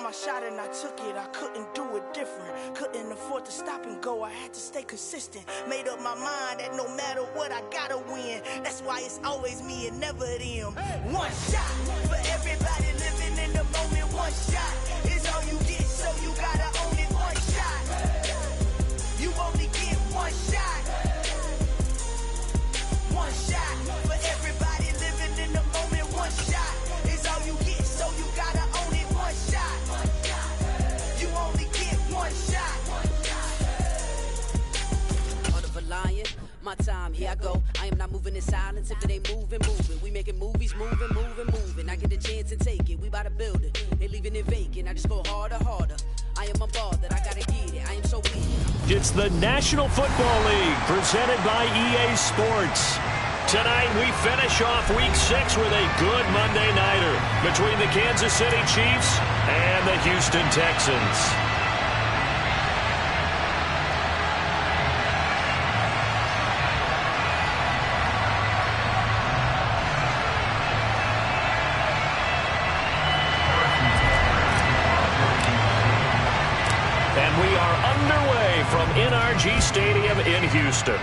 my shot and I took it. I couldn't do it different. Couldn't afford to stop and go. I had to stay consistent. Made up my mind that no matter what, I gotta win. That's why it's always me and never them. One shot for everybody living in the moment. One shot is all you get, so you gotta own it. One shot. You only get one shot. One shot for everybody living in the moment. One shot is all you get, so you gotta own it. One shot. You only get one shot. Heart of a lion, my time, here I go. I am not moving in silence. If it ain't moving, moving. We making movies, moving, moving, moving. I get a chance and take it. We bout to build it. They leaving it vacant. I just go harder, harder. I am a ball that I gotta get it. I am so weak. It's the National Football League presented by EA Sports. Tonight we finish off Week 6 with a good Monday nighter between the Kansas City Chiefs and the Houston Texans. And we are underway from NRG Stadium in Houston.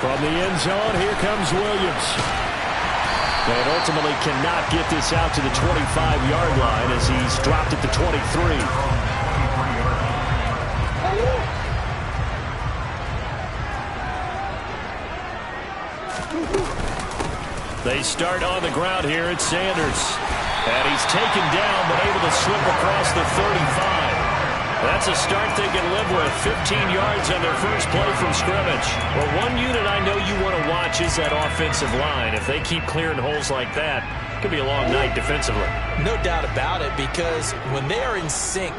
From the end zone, here comes Williams. And ultimately cannot get this out to the 25-yard line as he's dropped at the 23. They start on the ground here at Sanders. And he's taken down, but able to slip across the 35. That's a start they can live with. 15 yards on their first play from scrimmage. Well, one unit I know you want to watch is that offensive line. If they keep clearing holes like that, it could be a long night defensively. No doubt about it, because when they are in sync,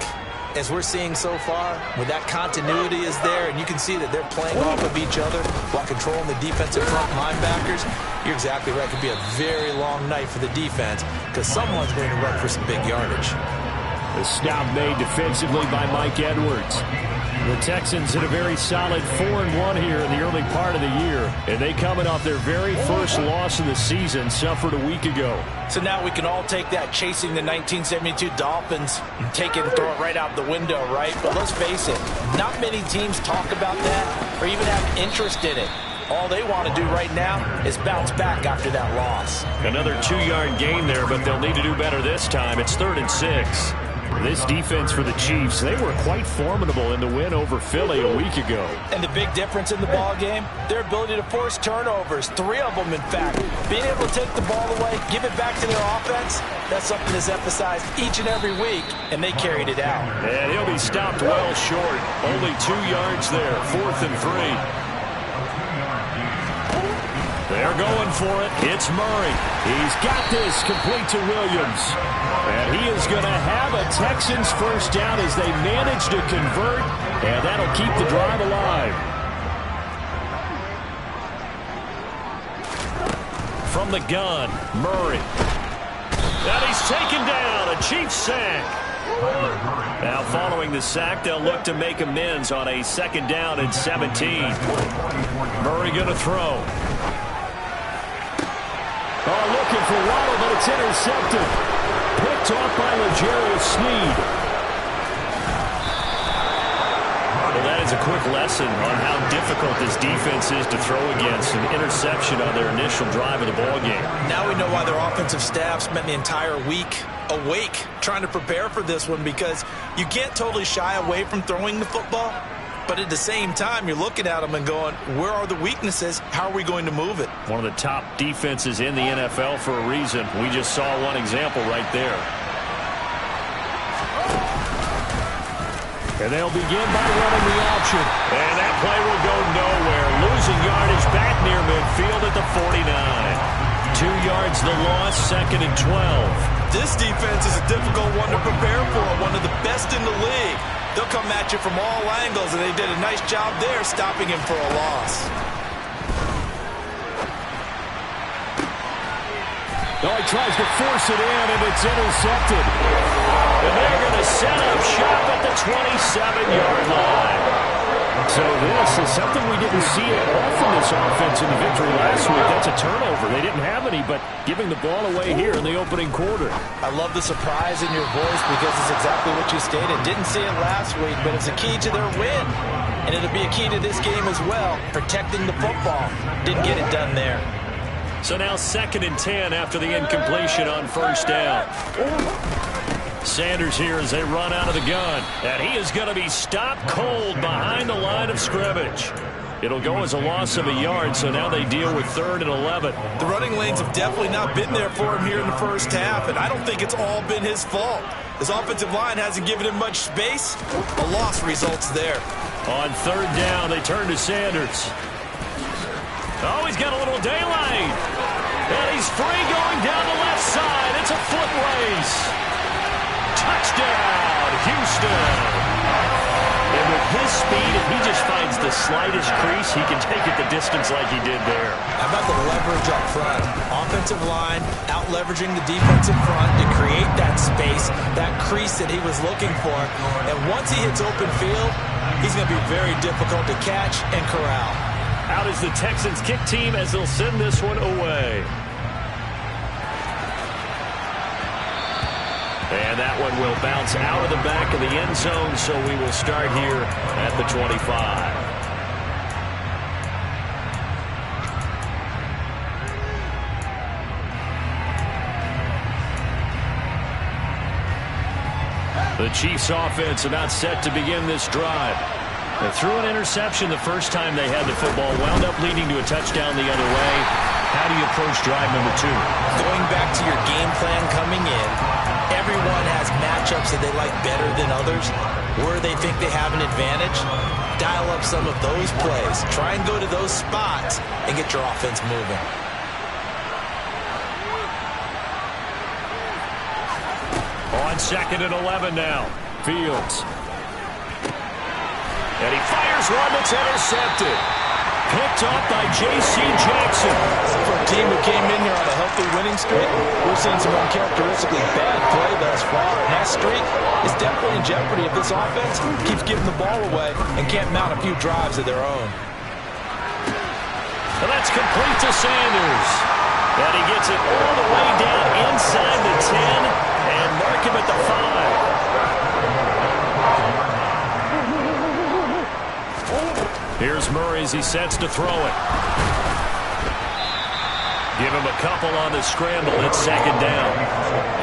as we're seeing so far, when that continuity is there, and you can see that they're playing off of each other while controlling the defensive front linebackers, you're exactly right. It could be a very long night for the defense because someone's going to run for some big yardage. The stop made defensively by Mike Edwards. The Texans hit a very solid 4-1 here in the early part of the year, and they coming off their very first loss of the season, suffered a week ago. So now we can all take that chasing the 1972 Dolphins and take it and throw it right out the window, right? But let's face it, not many teams talk about that or even have interest in it. All they want to do right now is bounce back after that loss. Another 2-yard gain there, but they'll need to do better this time. It's 3rd and 6. This defense for the Chiefs, they were quite formidable in the win over Philly a week ago. And the big difference in the ball game, their ability to force turnovers, 3 of them in fact. Being able to take the ball away, give it back to their offense, that's something that's emphasized each and every week, and they carried it out. And he'll be stopped well short. Only 2 yards there, 4th and 3. They're going for it. It's Murray. He's got this complete to Williams. And he is going to have a Texans first down as they manage to convert. And that'll keep the drive alive. From the gun, Murray. And he's taken down. A Chiefs sack. Now following the sack, they'll look to make amends on a 2nd down and 17. Murray going to throw. Oh, looking for Waddle, but it's intercepted. Picked off by L'Jarius Sneed. Well, that is a quick lesson on how difficult this defense is to throw against. An interception on their initial drive of the ballgame. Now we know why their offensive staff spent the entire week awake trying to prepare for this one, because you can't totally shy away from throwing the football. But at the same time, you're looking at them and going, where are the weaknesses? How are we going to move it? One of the top defenses in the NFL for a reason. We just saw one example right there. And they'll begin by running the option. And that play will go nowhere. Losing yardage back near midfield at the 49. 2 yards the loss, 2nd and 12. This defense is a difficult one to prepare for, one of the best in the league. They'll come at you from all angles, and they did a nice job there stopping him for a loss. Oh, he tries to force it in, and it's intercepted. And they're going to set up shop at the 27-yard line. So this is something we didn't see often Chiefs offense in the victory last week. That's a turnover. They didn't have any, but giving the ball away here in the opening quarter. I love the surprise in your voice because it's exactly what you stated. Didn't see it last week, but it's a key to their win. And it'll be a key to this game as well, protecting the football. Didn't get it done there. So now 2nd and 10 after the incompletion on first down. Sanders here as they run out of the gun. And he is going to be stopped cold behind the line of scrimmage. It'll go as a loss of a yard, so now they deal with 3rd and 11. The running lanes have definitely not been there for him here in the first half, and I don't think it's all been his fault. His offensive line hasn't given him much space. A loss results there. On 3rd down, they turn to Sanders. Oh, he's got a little daylight. And he's free going down the left side. It's a foot race. Touchdown, Houston. And with his speed, if he just finds the slightest crease, he can take it the distance like he did there. How about the leverage up front? Offensive line out-leveraging the defensive front to create that space, that crease that he was looking for. And once he hits open field, he's going to be very difficult to catch and corral. Out is the Texans kick team as they'll send this one away. And that one will bounce out of the back of the end zone, so we will start here at the 25. The Chiefs offense about set to begin this drive. They threw an interception the first time they had the football, wound up leading to a touchdown the other way. How do you approach drive number 2? Going back to your game plan coming in, everyone has matchups that they like better than others, where they think they have an advantage. Dial up some of those plays. Try and go to those spots and get your offense moving. On 2nd and 11 now. Fields. And he fires one that's intercepted. Picked off by J.C. Jackson. For a team who came in here on a healthy winning streak, we're seeing some uncharacteristically bad play thus far. And that streak is definitely in jeopardy if this offense keeps giving the ball away and can't mount a few drives of their own. And that's complete to Sanders. And he gets it all the way down inside the 10 and mark him at the 5. Here's Murray as he sets to throw it. Give him a couple on the scramble. It's 2nd down.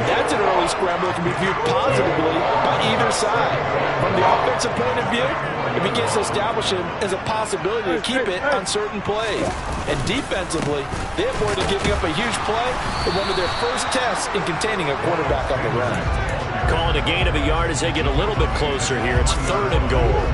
That's an early scramble that can be viewed positively by either side. From the offensive point of view, it begins to establish him as a possibility to keep it on certain plays. And defensively, they avoided giving up a huge play in one of their first tests in containing a quarterback on the run. Calling a gain of a yard as they get a little bit closer here. It's 3rd and goal.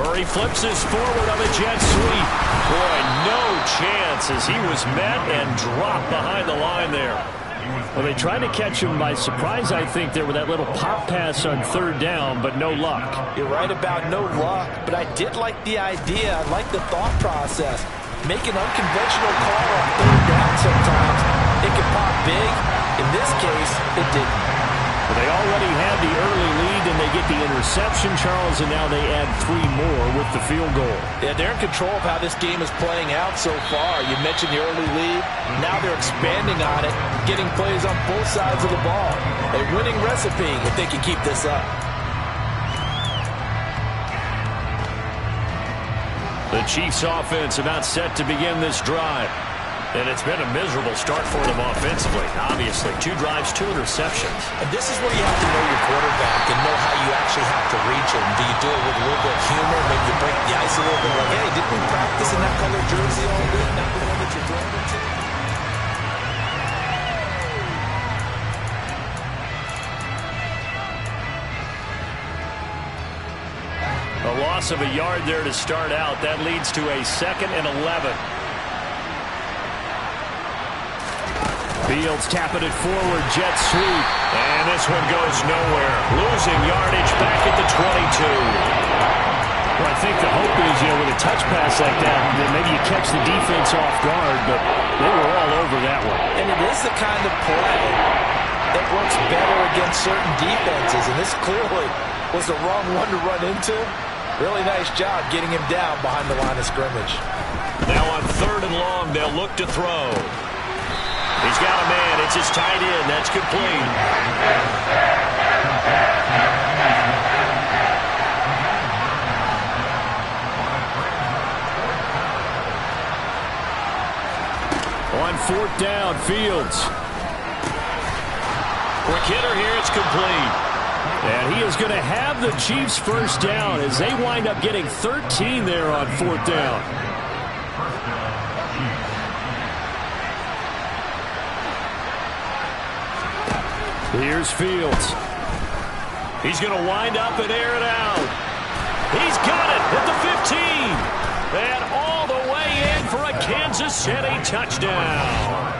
Murray flips this forward on a jet sweep. Boy, no chance as he was met and dropped behind the line there. Well, they tried to catch him by surprise, I think, there with that little pop pass on 3rd down, but no luck. You're right about no luck, but I did like the idea. I like the thought process. Make an unconventional call on 3rd down sometimes. It can pop big. In this case, it didn't. Well, they already had the early lead, and they get the interception, Charles, and now they add 3 more with the field goal. Yeah, they're in control of how this game is playing out so far. You mentioned the early lead. Now they're expanding on it, getting plays on both sides of the ball. A winning recipe if they can keep this up. The Chiefs offense about set to begin this drive. And it's been a miserable start for them offensively. Obviously, 2 drives, 2 interceptions. And this is where you have to know your quarterback and know how you actually have to reach him. Do you do it with a little bit of humor? Maybe you break the ice a little bit. Like, hey, didn't we practice in that color jersey all week? Not the one that you're throwing into? A loss of a yard there to start out. That leads to a 2nd and 11. Fields tapping it forward, jet sweep. And this one goes nowhere. Losing yardage back at the 22. Well, I think the hope is, with a touch pass like that, then maybe you catch the defense off guard, but they were all over that one. And it is the kind of play it works better against certain defenses, and this clearly was the wrong one to run into. Really nice job getting him down behind the line of scrimmage. Now on 3rd and long, they'll look to throw. He's got a man. It's his tight end. That's complete. On 4th down, Fields. Quick hitter here. It's complete. And he is going to have the Chiefs first down as they wind up getting 13 there on 4th down. Here's Fields. He's going to wind up and air it out. He's got it at the 15. And all the way in for a Kansas City touchdown.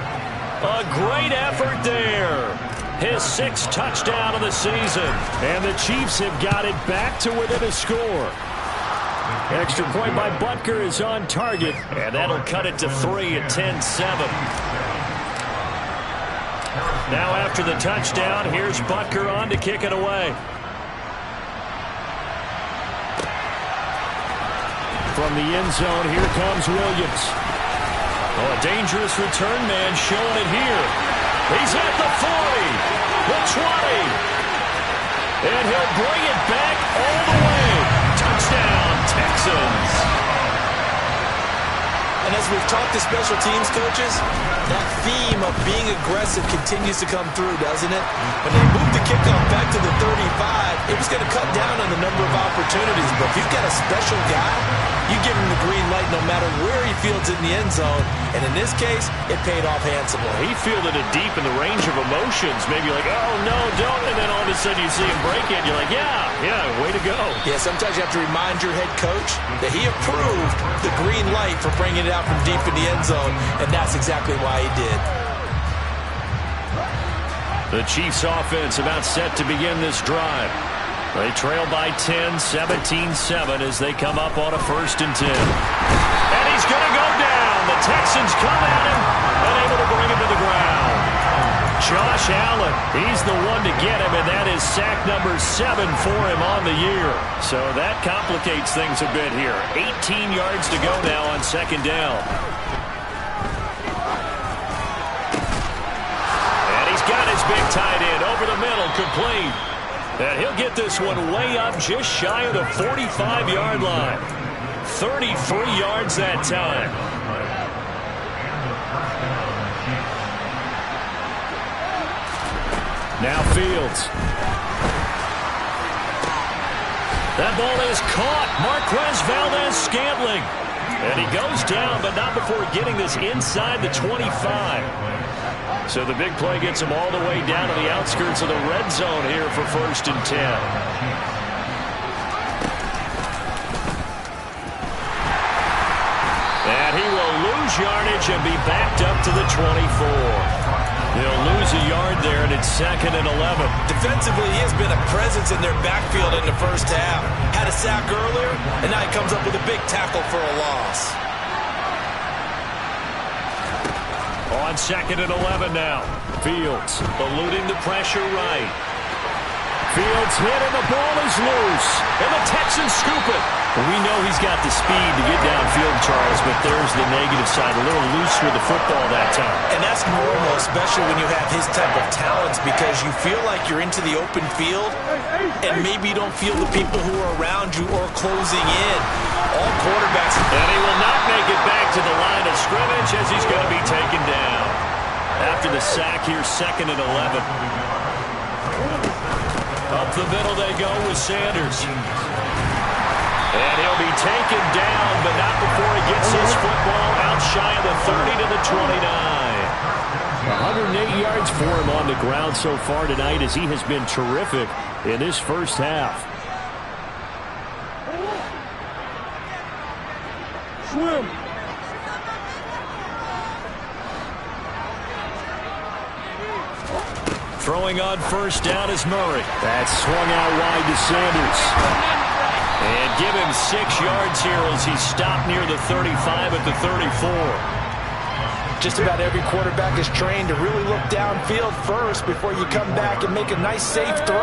A great effort there. His 6th touchdown of the season. And the Chiefs have got it back to within a score. Extra point by Butker is on target. And that'll cut it to 3 at 10-7. Now after the touchdown, here's Butker on to kick it away. From the end zone, here comes Williams. Oh, a dangerous return man showing it here. He's at the 40, the 20, and he'll bring it back all the way. Touchdown, Texans. And as we've talked to special teams coaches, that theme of being aggressive continues to come through, doesn't it? When they moved the kickoff back to the 35, it was going to cut down on the number of opportunities. But if you've got a special guy, you give him the green light no matter where he fields in the end zone. And in this case, it paid off handsomely. He fielded it deep in the range of emotions. Maybe like, oh, no, don't. And then all of a sudden you see him break it. You're like, yeah, way to go. Yeah, sometimes you have to remind your head coach that he approved the green light for bringing it out from deep in the end zone. And that's exactly why he did. The Chiefs offense about set to begin this drive. They trail by 10, 17-7 as they come up on a 1st and 10. And he's going to go down. The Texans come at him and able to bring him to the ground. Josh Allen, he's the one to get him, and that is sack number 7 for him on the year. So that complicates things a bit here. 18 yards to go now on 2nd down. And he's got his big tight end over the middle, complete. And he'll get this one way up just shy of the 45-yard line. 33 yards that time. Now Fields. That ball is caught. Marquez Valdes-Scantling. And he goes down, but not before getting this inside the 25. So the big play gets him all the way down to the outskirts of the red zone here for 1st and 10. And he will lose yardage and be backed up to the 24. They'll lose a yard there, and it's 2nd and 11. Defensively, he has been a presence in their backfield in the first half. Had a sack earlier, and now he comes up with a big tackle for a loss. On 2nd and 11 now. Fields eluding the pressure right. Fields hit and the ball is loose. And the Texans scoop it. We know he's got the speed to get downfield, Charles, but there's the negative side. A little loose with the football that time. And that's normal, especially when you have his type of talents, because you feel like you're into the open field and maybe you don't feel the people who are around you or closing in. All quarterbacks. And he will not make it back to the line of scrimmage as he's going to be taken down. After the sack here, 2nd and 11. Up the middle they go with Sanders. And he'll be taken down, but not before he gets his football out shy of the 30 to the 29. 108 yards for him on the ground so far tonight as he has been terrific in this first half. Swim. Throwing on 1st down is Murray. That's swung out wide to Sanders. And give him 6 yards here as he stopped near the 35 at the 34. Just about every quarterback is trained to really look downfield first before you come back and make a nice, safe throw.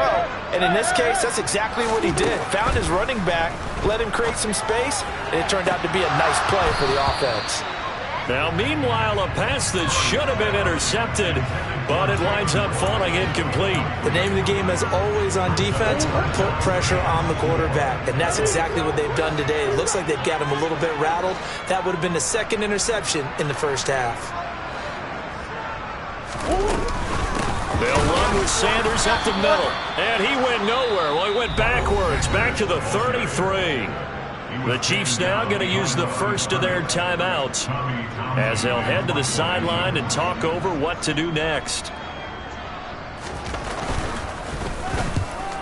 And in this case, that's exactly what he did. Found his running back, let him create some space, and it turned out to be a nice play for the offense. Now, meanwhile, a pass that should have been intercepted, but it winds up falling incomplete. The name of the game, as always on defense, put pressure on the quarterback. And that's exactly what they've done today. It looks like they've got him a little bit rattled. That would have been the second interception in the first half. They'll run with Sanders up the middle. And he went nowhere. Well, he went backwards, back to the 33. The Chiefs now going to use the first of their timeouts as they'll head to the sideline and talk over what to do next.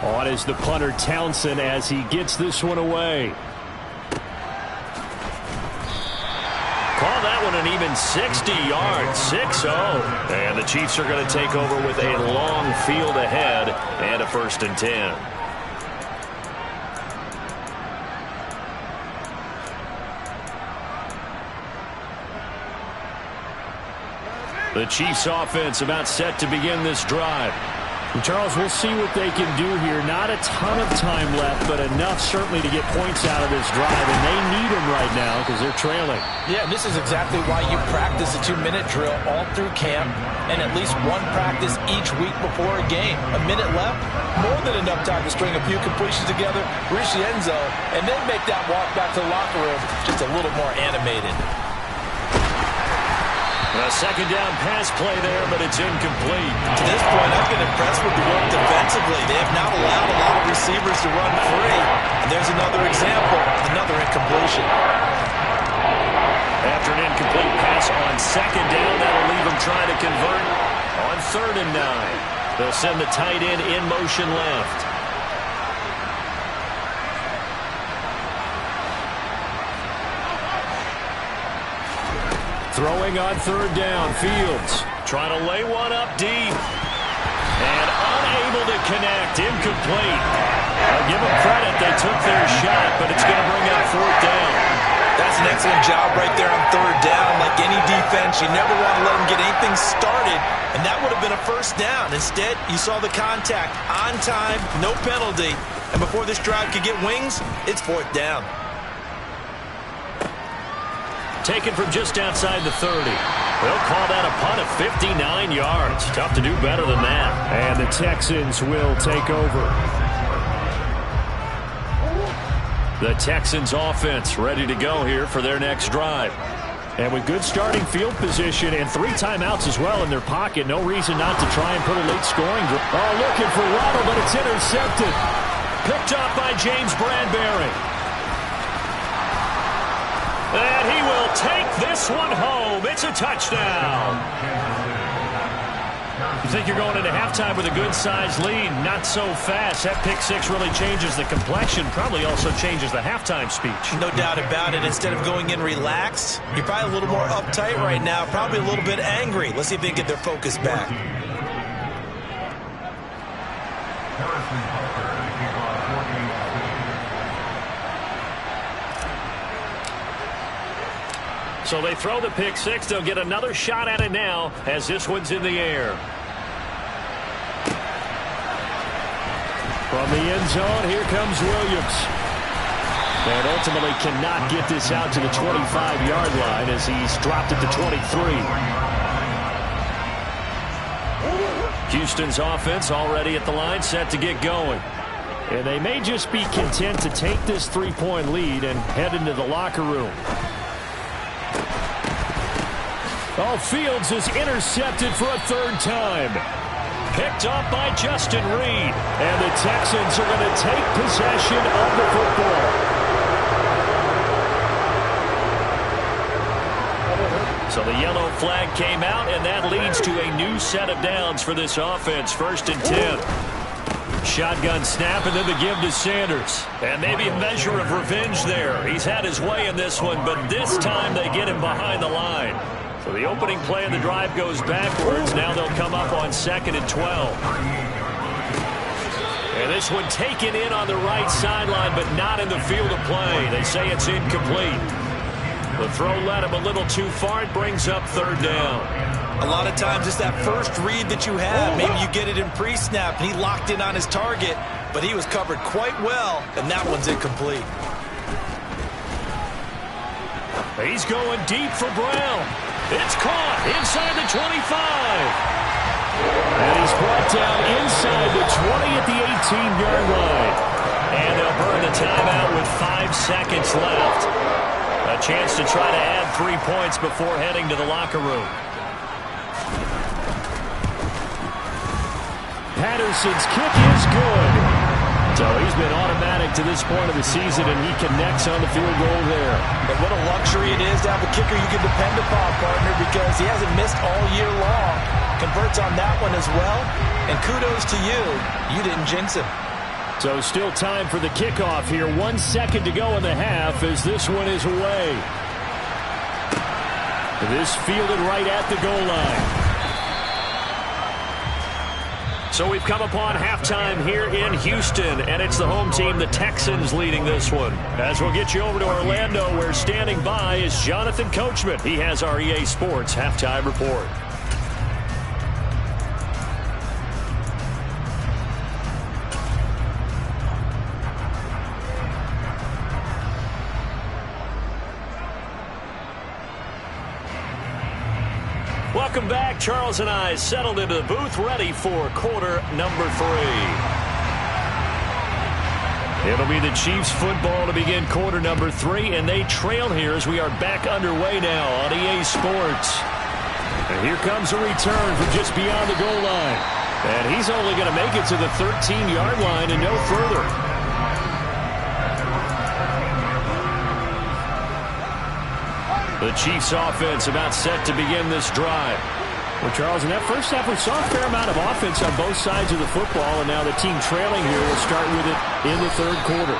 On is the punter Townsend as he gets this one away. Call that one an even 60 yards, 6-0. And the Chiefs are going to take over with a long field ahead and a 1st and 10. The Chiefs offense about set to begin this drive. And Charles, we'll see what they can do here. Not a ton of time left, but enough certainly to get points out of this drive. And they need them right now because they're trailing. Yeah, this is exactly why you practice a 2-minute drill all through camp and at least one practice each week before a game. A minute left, more than enough time to string a few completions together, reach the end zone, and then make that walk back to the locker room just a little more animated. A second down pass play there, but it's incomplete. To this point, I've been impressed with the work defensively. They have not allowed a lot of receivers to run free. And there's another example, another incompletion. After an incomplete pass on second down, that'll leave them trying to convert on 3rd and 9. They'll send the tight end in motion left. Throwing on 3rd down, Fields trying to lay one up deep. And unable to connect, incomplete. I'll give them credit, they took their shot, but it's going to bring up 4th down. That's an excellent job right there on 3rd down. Like any defense, you never want to let them get anything started, and that would have been a 1st down. Instead, you saw the contact on time, no penalty, and before this drive could get wings, it's 4th down. Taken from just outside the 30. They'll call that a punt of 59 yards. Tough to do better than that. And the Texans will take over. The Texans offense ready to go here for their next drive. And with good starting field position and 3 timeouts as well in their pocket, no reason not to try and put a late scoring. Oh, looking for Waddle, but it's intercepted. Picked up by James Bradbury. And he will take this one home. It's a touchdown. You think you're going into halftime with a good-sized lead? Not so fast. That pick six really changes the complexion, probably also changes the halftime speech. No doubt about it. Instead of going in relaxed, you're probably a little more uptight right now, probably a little bit angry. Let's see if they can get their focus back. So they throw the pick six. They'll get another shot at it now as this one's in the air. From the end zone, here comes Williams. And ultimately cannot get this out to the 25-yard line as he's dropped it to 23. Houston's offense already at the line, set to get going. And they may just be content to take this 3-point lead and head into the locker room. Oh, Fields is intercepted for a third time. Picked up by Justin Reed. And the Texans are going to take possession of the football. So the yellow flag came out, and that leads to a new set of downs for this offense. 1st and 10. Shotgun snap, and then the give to Sanders. And maybe a measure of revenge there. He's had his way in this one, but this time they get him behind the line. So the opening play of the drive goes backwards. Now they'll come up on 2nd and 12. And this one taken in on the right sideline, but not in the field of play. They say it's incomplete. The throw led him a little too far. It brings up third down. A lot of times it's that first read that you have. Maybe you get it in pre-snap. He locked in on his target, but he was covered quite well, and that one's incomplete. He's going deep for Brown. It's caught inside the 25. And he's brought down inside the 20 at the 18-yard line. And they'll burn the timeout with 5 seconds left. A chance to try to add 3 points before heading to the locker room. Patterson's kick is good. So he's been automatic to this point of the season, and he connects on the field goal there. And what a luxury it is to have a kicker you can depend upon, partner, because he hasn't missed all year long. Converts on that one as well. And kudos to you. You didn't jinx him. So still time for the kickoff here. 1 second to go in the half as this one is away. This fielded right at the goal line. So we've come upon halftime here in Houston, and it's the home team, the Texans, leading this one. As we'll get you over to Orlando, where standing by is Jonathan Coachman. He has our EA Sports halftime report. Welcome back. Charles and I settled into the booth, ready for quarter number 3. It'll be the Chiefs football to begin quarter number 3, and they trail here as we are back underway now on EA Sports. And here comes a return from just beyond the goal line. And he's only going to make it to the 13-yard line and no further. The Chiefs offense about set to begin this drive. Well, Charles, in that first half, we saw a fair amount of offense on both sides of the football, and now the team trailing here will start with it in the third quarter.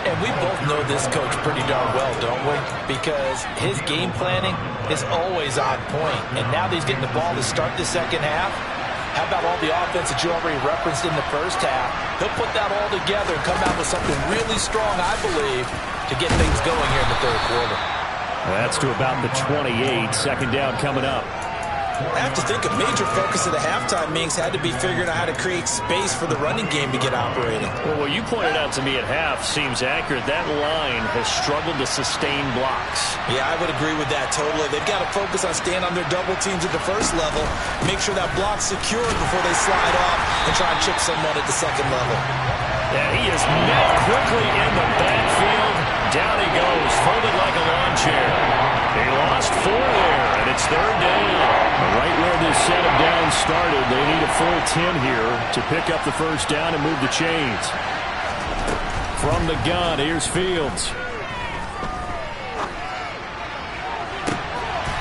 And we both know this coach pretty darn well, don't we? Because his game planning is always on point. And now that he's getting the ball to start the second half, how about all the offense that you already referenced in the first half? He'll put that all together and come out with something really strong, I believe, to get things going here in the third quarter. That's to about the 28. Second down coming up. I have to think a major focus of the halftime meetings had to be figuring out how to create space for the running game to get operating. Well, what you pointed out to me at half seems accurate. That line has struggled to sustain blocks. Yeah, I would agree with that totally. They've got to focus on staying on their double teams at the first level, make sure that block's secured before they slide off and try and chip someone at the second level. Yeah, he is met quickly in the backfield. Down he goes, folded like a lawn chair. He lost 4 there, and it's third down. Right where this set of downs started, they need a full 10 here to pick up the first down and move the chains. From the gun, here's Fields.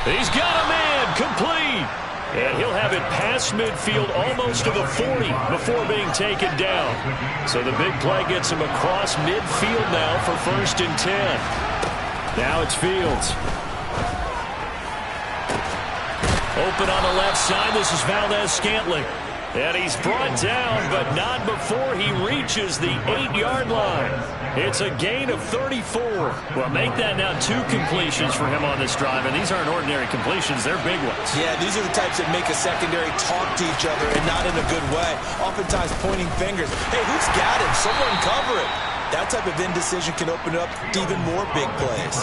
He's got a man, complete. And he'll have it past midfield almost to the 40 before being taken down. So the big play gets him across midfield now for 1st and 10. Now it's Fields. Open on the left side. This is Valdez-Scantling. And he's brought down, but not before he reaches the 8-yard line. It's a gain of 34. Well, make that now 2 completions for him on this drive, and these aren't ordinary completions. They're big ones. Yeah, these are the types that make a secondary talk to each other, and not in a good way. Oftentimes pointing fingers. Hey, who's got him? Someone cover it. That type of indecision can open up to even more big plays.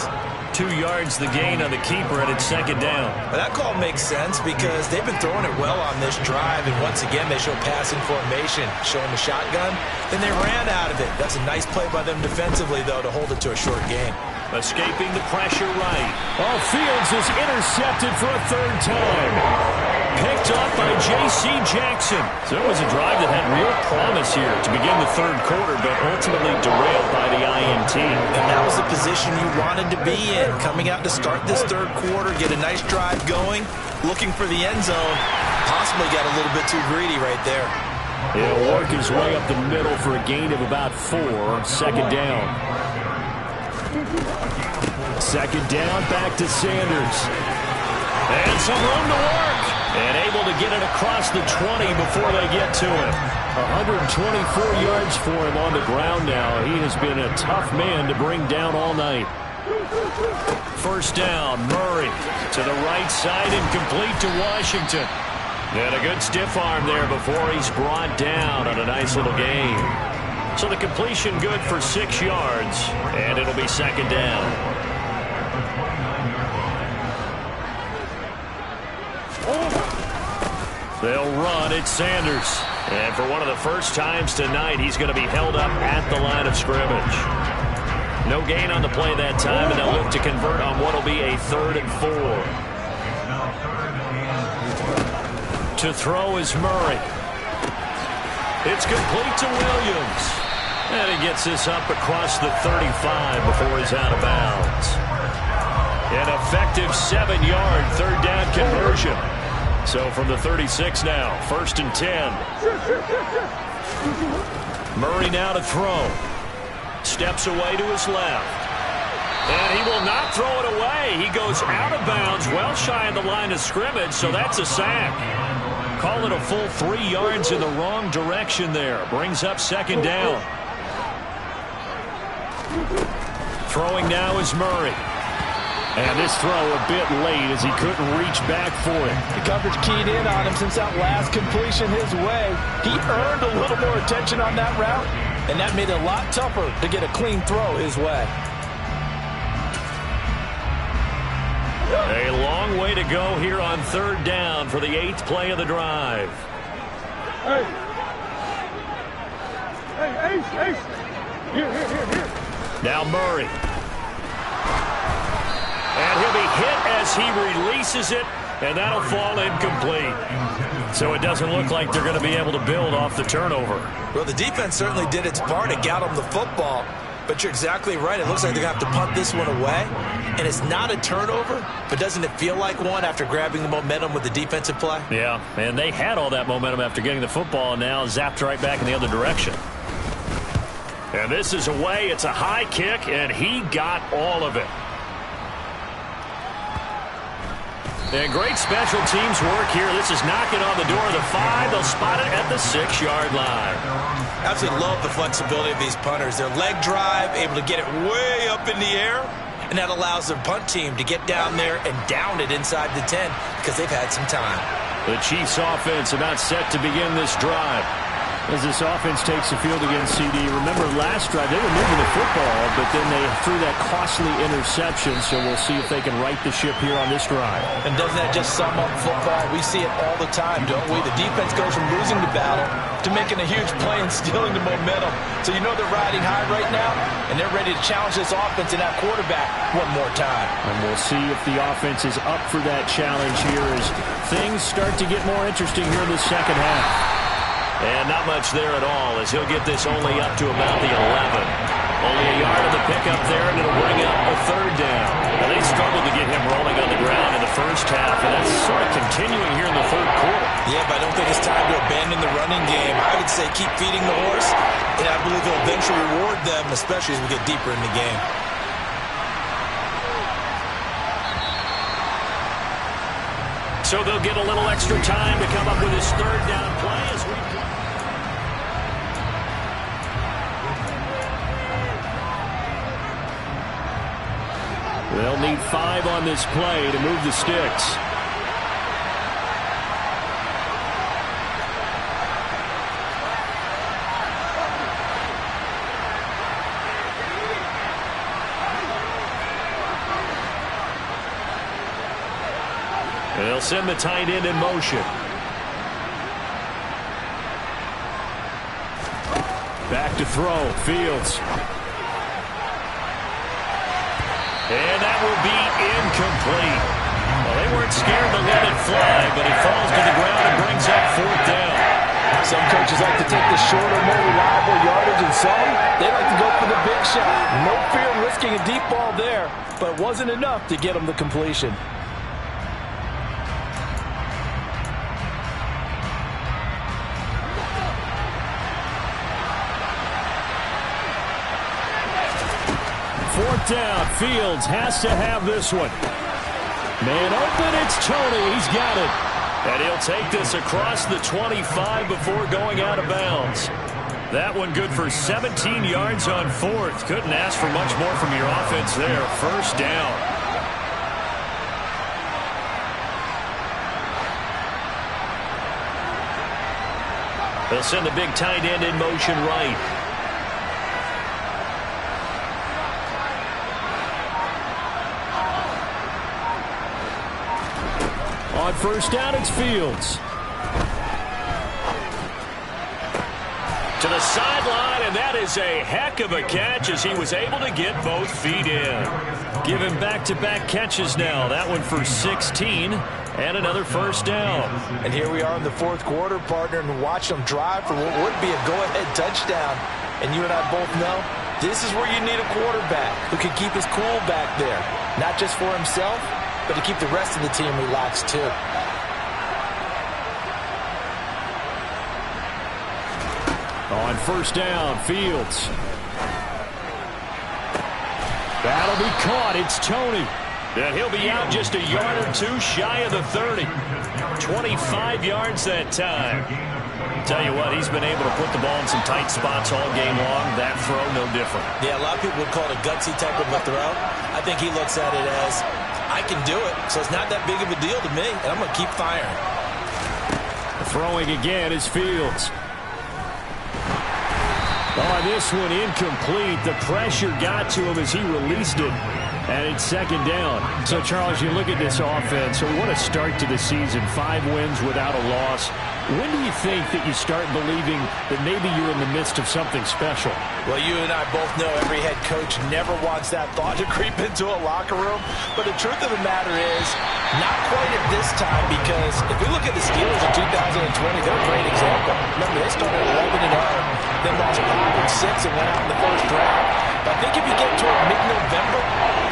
2 yards the gain on the keeper, and it's 2nd down. Well, that call makes sense because they've been throwing it well on this drive, and once again they show passing formation, showing the shotgun. Then they ran out of it. That's a nice play by them defensively, though, to hold it to a short gain. Escaping the pressure right. Oh, Fields is intercepted for a 3rd time. Picked up by J.C. Jackson. So it was a drive that had real promise here to begin the 3rd quarter, but ultimately derailed by the INT. And that was the position you wanted to be in. Coming out to start this 3rd quarter, get a nice drive going, looking for the end zone. Possibly got a little bit too greedy right there. He'll work his way up the middle for a gain of about 4. 2nd down. 2nd down, back to Sanders. And some room to work. And able to get it across the 20 before they get to him. 124 yards for him on the ground now. He has been a tough man to bring down all night. First down, Murray to the right side and complete to Washington. And a good stiff arm there before he's brought down on a nice little gain. So the completion good for 6 yards, and it'll be second down. They'll run at Sanders. And for one of the first times tonight, he's going to be held up at the line of scrimmage. No gain on the play that time, and they'll look to convert on what will be a 3rd and 4. To throw is Murray. It's complete to Williams. And he gets this up across the 35 before he's out of bounds. An effective 7-yard 3rd down conversion. So from the 36 now, 1st and 10. Murray now to throw. Steps away to his left. And he will not throw it away. He goes out of bounds, well shy of the line of scrimmage, so that's a sack. Call it a full 3 yards in the wrong direction there. Brings up 2nd down. Throwing now is Murray. And this throw a bit late as he couldn't reach back for it. The coverage keyed in on him since that last completion his way. He earned a little more attention on that route, and that made it a lot tougher to get a clean throw his way. A long way to go here on 3rd down for the 8th play of the drive. Hey. Hey, Ace. Here. Now Murray. And he'll be hit as he releases it, and that'll fall incomplete. So it doesn't look like they're going to be able to build off the turnover. Well, the defense certainly did its part to get them the football. But you're exactly right. It looks like they're going to have to punt this one away. And it's not a turnover, but doesn't it feel like one after grabbing the momentum with the defensive play? Yeah, and they had all that momentum after getting the football, and now zapped right back in the other direction. And this is away. It's a high kick, and he got all of it. And great special teams work here. This is knocking on the door of the 5. They'll spot it at the 6-yard line. Absolutely love the flexibility of these punters. Their leg drive, able to get it way up in the air, and that allows their punt team to get down there and down it inside the 10 because they've had some time. The Chiefs offense about set to begin this drive. As this offense takes the field against CD, remember last drive they were moving the football, but then they threw that costly interception, so we'll see if they can right the ship here on this drive. And doesn't that just sum up football? We see it all the time, don't we? The defense goes from losing the battle to making a huge play and stealing the momentum. So you know they're riding high right now, and they're ready to challenge this offense and that quarterback one more time. And we'll see if the offense is up for that challenge here as things start to get more interesting here in the second half. And not much there at all as he'll get this only up to about the 11. Only a yard of the pickup there, and it'll bring up a 3rd down. Now, they struggled to get him rolling on the ground in the first half, and that's sort of continuing here in the 3rd quarter. Yeah, but I don't think it's time to abandon the running game. I would say keep feeding the horse, and I believe it'll eventually reward them, especially as we get deeper in the game. So they'll get a little extra time to come up with his 3rd down play as we... They'll need 5 on this play to move the sticks. They'll send the tight end in motion. Back to throw, Fields. And that will be incomplete. Well, they weren't scared to let it fly, but it falls to the ground and brings up 4th down. Some coaches like to take the shorter, more reliable yardage, and some, they like to go for the big shot. No fear of risking a deep ball there, but it wasn't enough to get them the completion. Down. Fields has to have this one. Man open, it's Tony. He's got it. And he'll take this across the 25 before going out of bounds. That one good for 17 yards on fourth. Couldn't ask for much more from your offense there. First down. They'll send the big tight end in motion right. On first down, it's Fields. To the sideline, and that is a heck of a catch as he was able to get both feet in. Giving back-to-back catches now. That one for 16 and another first down. And here we are in the fourth quarter, partner, and watch them drive for what would be a go-ahead touchdown. And you and I both know this is where you need a quarterback who can keep his cool back there. Not just for himself, but to keep the rest of the team relaxed too. On first down, Fields. That'll be caught. It's Tony. And he'll be out just a yard or two shy of the 30. 25 yards that time. Tell you what, he's been able to put the ball in some tight spots all game long. That throw, no different. Yeah, a lot of people would call it a gutsy type of a throw. I think he looks at it as, I can do it, so it's not that big of a deal to me, and I'm going to keep firing. Throwing again is Fields. Oh, this one incomplete. The pressure got to him as he released it. And it's second down. So, Charles, you look at this offense, what a start to the season. 5 wins without a loss. When do you think that you start believing that maybe you're in the midst of something special? Well, you and I both know every head coach never wants that thought to creep into a locker room. But the truth of the matter is, not quite at this time, because if we look at the Steelers in 2020, they're a great example. Remember, they started 11-0, then lost 5-6 and went out in the first round. But I think if you get toward mid-November,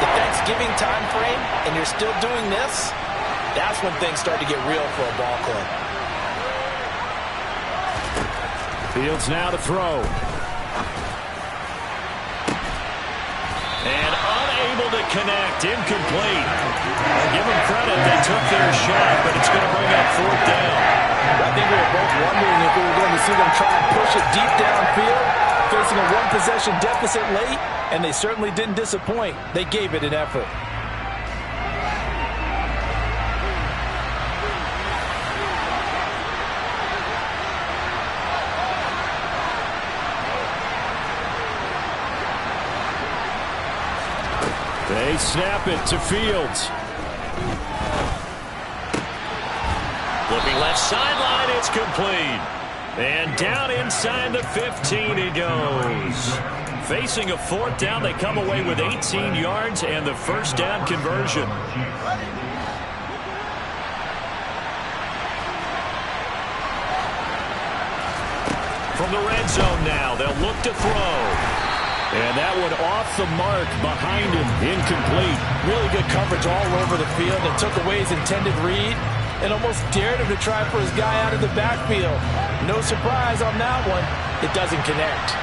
the Thanksgiving time frame, and you're still doing this, that's when things start to get real for a ball club. Fields now to throw. And unable to connect. Incomplete. I'll give them credit. They took their shot, but it's going to bring up fourth down. I think we were both wondering if we were going to see them try and push it deep downfield, facing a one-possession deficit late, and they certainly didn't disappoint. They gave it an effort. They snap it to Fields. Looking left sideline, it's complete. And down inside the 15 he goes. Facing a fourth down, they come away with 18 yards and the first down conversion. From the red zone now, they'll look to throw. And that one off the mark behind him. Incomplete. Really good coverage all over the field and took away his intended read and almost dared him to try for his guy out of the backfield. No surprise on that one. It doesn't connect.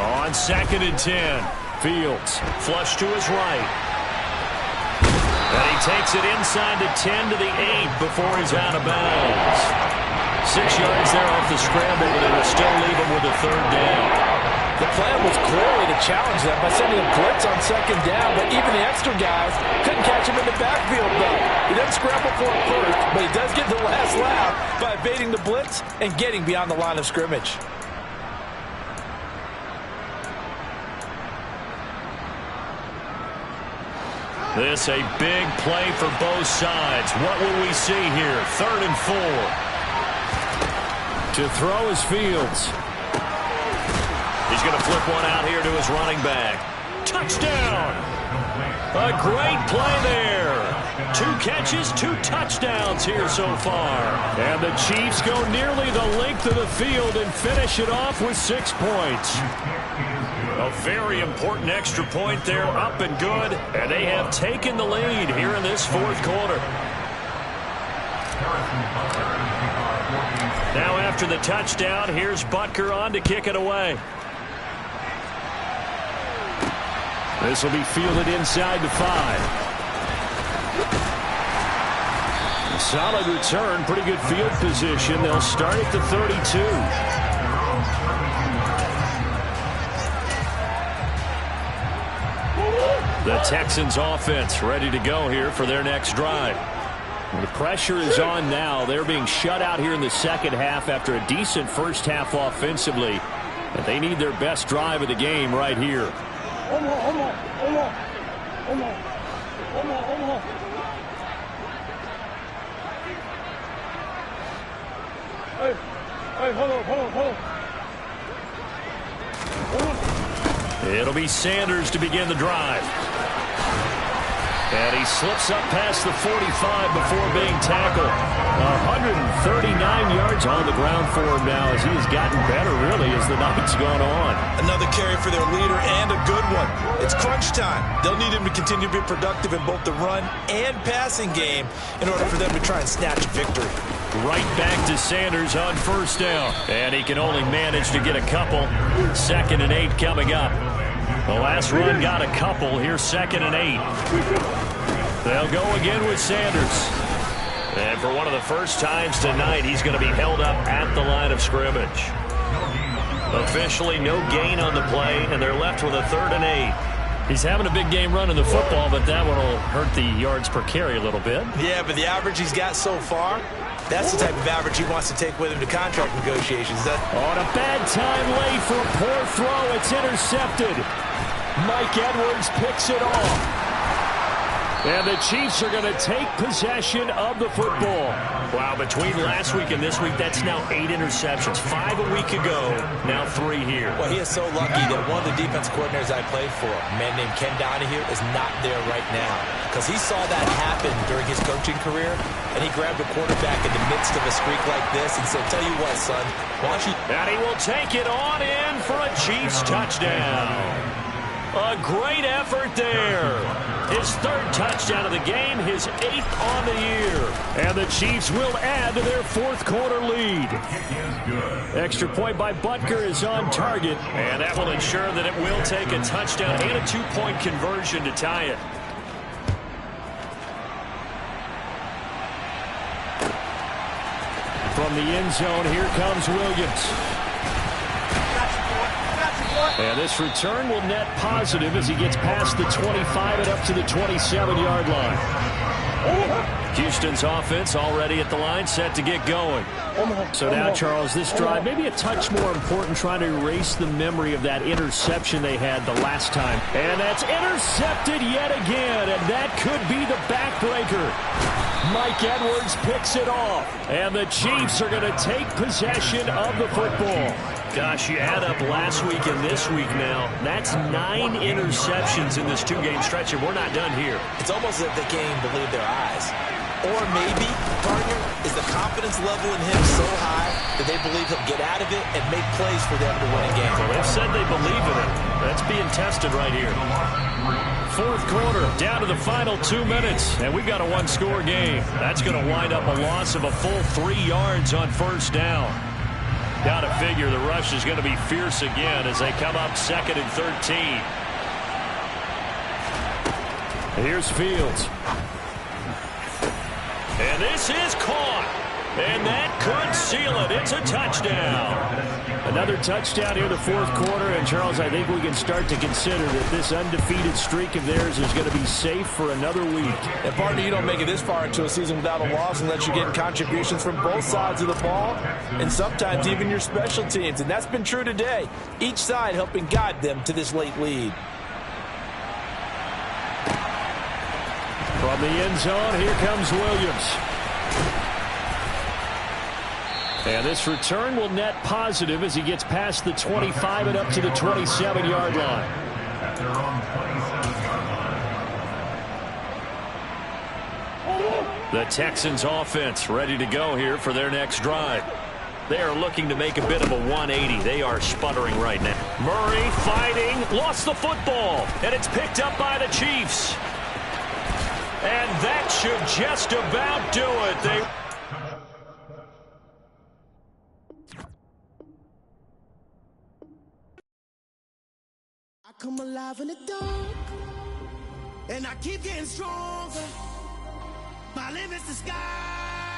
On 2nd and 10, Fields flush to his right. And he takes it inside the 10 to the 8 before he's out of bounds. 6 yards there off the scramble, but it will still leave him with a third down. The plan was clearly to challenge them by sending a blitz on second down, but even the extra guys couldn't catch him in the backfield, though. He doesn't scramble for it first, but he does get the last laugh by evading the blitz and getting beyond the line of scrimmage. This a big play for both sides. What will we see here? 3rd and 4. To throw is Fields. He's going to flip one out here to his running back. Touchdown! A great play there. 2 catches, 2 touchdowns here so far. And the Chiefs go nearly the length of the field and finish it off with 6 points. A very important extra point there, up and good, and they have taken the lead here in this 4th quarter. Now after the touchdown, here's Butker on to kick it away. This will be fielded inside the 5. Solid return, pretty good field position. They'll start at the 32. The Texans offense ready to go here for their next drive. The pressure is on now. They're being shut out here in the second half after a decent first half offensively. And they need their best drive of the game right here. Hey, hold on. It'll be Sanders to begin the drive. And he slips up past the 45 before being tackled. 139 yards on the ground for him now as he has gotten better, really, as the night's gone on. Another carry for their leader and a good one. It's crunch time. They'll need him to continue to be productive in both the run and passing game in order for them to try and snatch a victory. Right back to Sanders on first down. And he can only manage to get a couple. 2nd and 8 coming up. The last run got a couple. Here's 2nd and 8. They'll go again with Sanders. And for one of the first times tonight, he's going to be held up at the line of scrimmage. Officially no gain on the play, and they're left with a 3rd and 8. He's having a big game running the football, but that one will hurt the yards per carry a little bit. Yeah, but the average he's got so far, that's the type of average he wants to take with him to contract negotiations. On a bad time late for a poor throw. It's intercepted. Mike Edwards picks it off. And the Chiefs are going to take possession of the football. Wow, between last week and this week, that's now 8 interceptions. 5 a week ago, now 3 here. Well, he is so lucky that one of the defensive coordinators I played for, a man named Ken Donahue, is not there right now. Because he saw that happen during his coaching career, and he grabbed a quarterback in the midst of a streak like this and said, tell you what, son, why don't you... And he will take it on in for a Chiefs touchdown. A great effort there. His 3rd touchdown of the game, his 8th on the year. And the Chiefs will add to their 4th quarter lead. Extra point by Butker is on target. And that will ensure that it will take a touchdown and a 2-point conversion to tie it. From the end zone, here comes Williams. And this return will net positive as he gets past the 25 and up to the 27-yard line. Houston's offense already at the line, set to get going. So now, Charles, this drive maybe a touch more important, trying to erase the memory of that interception they had the last time. And that's intercepted yet again, and that could be the backbreaker. Mike Edwards picks it off, and the Chiefs are going to take possession of the football. Gosh, you add up last week and this week now, that's 9 interceptions in this 2-game stretch, and we're not done here. It's almost as if they can't even believe their eyes. Or maybe, partner, is the confidence level in him so high that they believe he'll get out of it and make plays for them to win a game. Well, they've said they believe in it. That's being tested right here. 4th quarter, down to the final 2 minutes, and we've got a 1-score game. That's going to wind up a loss of a full 3 yards on first down. Got to figure the rush is going to be fierce again as they come up 2nd and 13. Here's Fields. And this is caught. And that could seal it. It's a touchdown. Another touchdown here in the 4th quarter. And, Charles, I think we can start to consider that this undefeated streak of theirs is going to be safe for another week. And, partner, you don't make it this far into a season without a loss unless you're getting contributions from both sides of the ball and sometimes even your special teams. And that's been true today. Each side helping guide them to this late lead. From the end zone, here comes Williams. And this return will net positive as he gets past the 25 and up to the 27-yard line. The Texans offense ready to go here for their next drive. They are looking to make a bit of a 180. They are sputtering right now. Murray fighting, lost the football, and it's picked up by the Chiefs. And that should just about do it. come alive in the dark, and I keep getting stronger. My limit's the sky.